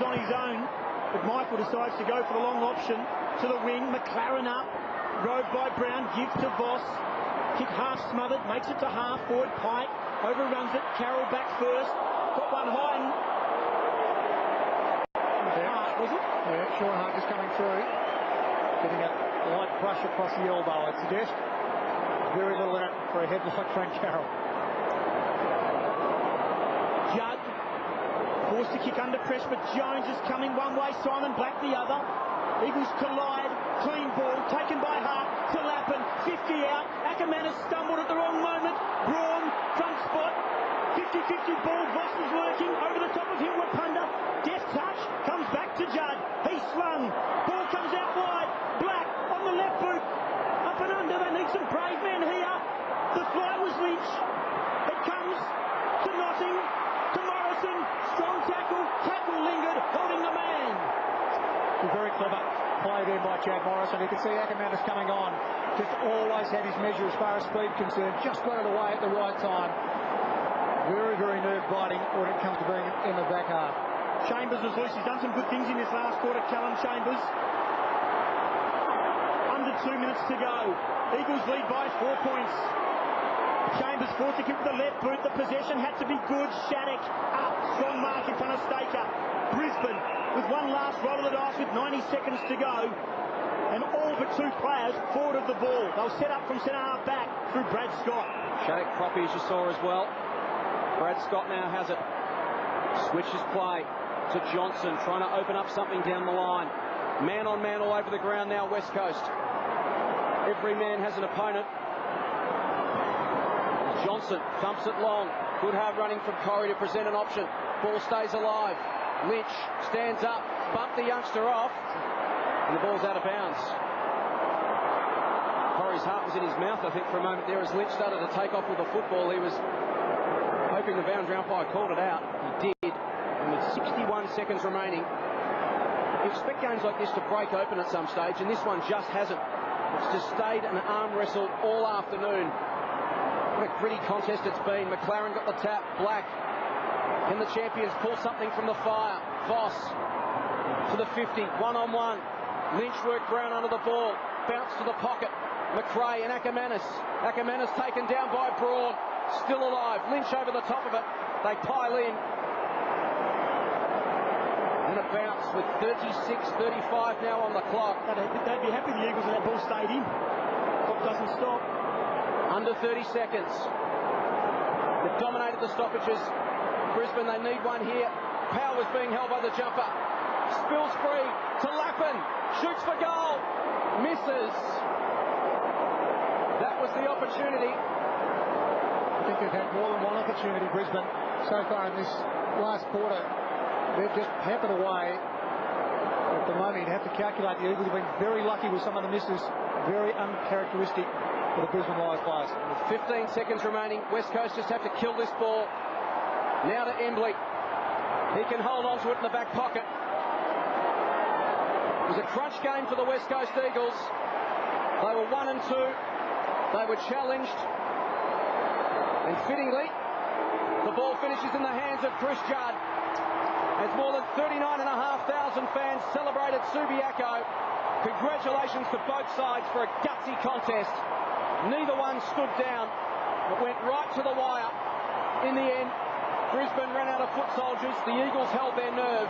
on his own, but Michael decides to go for the long option to the wing. McLaren up, rode by Brown, give to Voss. Kick half smothered, makes it to half forward. Pike overruns it. Carroll back first. Got one high and Hart, was it? Yeah, Sean Hart just coming through, getting a light brush across the elbow, I'd suggest. Very little in it for a head like Frank Carroll. Judd forced to kick under pressure, but Jones is coming one way, Simon Black the other. Eagles collide, clean ball, taken by Hart to Lappin, 50 out. Ackerman has stumbled at the wrong moment. Braun, front spot, 50-50 ball. Voss is working, over the top of him, Wapunda. Deft touch, comes back to Judd. He slung, ball comes out wide. Black on the left boot, up and under. They need some brave men here. The fly was Lynch. It comes to Notting, to Morrison. Strong tackle lingered, holding the man. Very clever play there by Chad Morrison. You can see Ackerman is coming on. Just always had his measure as far as speed concerned. Just got it away at the right time. Very, very nerve-biting when it comes to being in the back half. Chambers was loose. He's done some good things in this last quarter, Callum Chambers. Under 2 minutes to go. Eagles lead by 4 points. Chambers forced to kick with the left boot. The possession had to be good. Shattuck up. Strong mark in front of Staker. Brisbane with one last roll of the dice with 90 seconds to go. And all but two players forward of the ball. They'll set up from centre half back through Brad Scott. Shattuck proppy, as you saw as well. Brad Scott now has it. Switches play to Johnson, trying to open up something down the line. Man on man all over the ground now, West Coast. Every man has an opponent. Johnson thumps it long. Good hard running from Corey to present an option. Ball stays alive. Lynch stands up, bumped the youngster off, and the ball's out of bounds. Corey's heart was in his mouth, I think, for a moment there as Lynch started to take off with the football. He was hoping the boundary umpire called it out. He did, and with 61 seconds remaining, you expect games like this to break open at some stage, and this one just hasn't. It's just stayed an arm wrestle all afternoon. What a gritty contest it's been. McLaren got the tap. Black. Can the champions pull something from the fire? Voss to the 50. One-on-one. Lynch worked Brown under the ball. Bounce to the pocket. McRae and Ackermanis. Ackermanis taken down by Braun. Still alive. Lynch over the top of it. They pile in. And a bounce with 36-35 now on the clock. They'd be happy the Eagles if that ball stayed in. Clock doesn't stop. Under 30 seconds. They've dominated the stoppages. Brisbane, they need one here. Powers being held by the jumper. Spills free to Lappin. Shoots for goal. Misses. That was the opportunity. I think they've had more than one opportunity, Brisbane, so far in this last quarter. They've just peppered away. At the moment, you'd have to calculate the Eagles have been very lucky with some of the misses. Very uncharacteristic for the Brisbane Lions players. With 15 seconds remaining, West Coast just have to kill this ball. Now to Embley. He can hold on to it in the back pocket. It was a crunch game for the West Coast Eagles. They were 1 and 2. They were challenged. And fittingly, the ball finishes in the hands of Chris Judd. As more than 39,500 fans celebrated Subiaco. Congratulations to both sides for a gutsy contest. Neither one stood down, but went right to the wire. In the end, Brisbane ran out of foot soldiers. The Eagles held their nerve.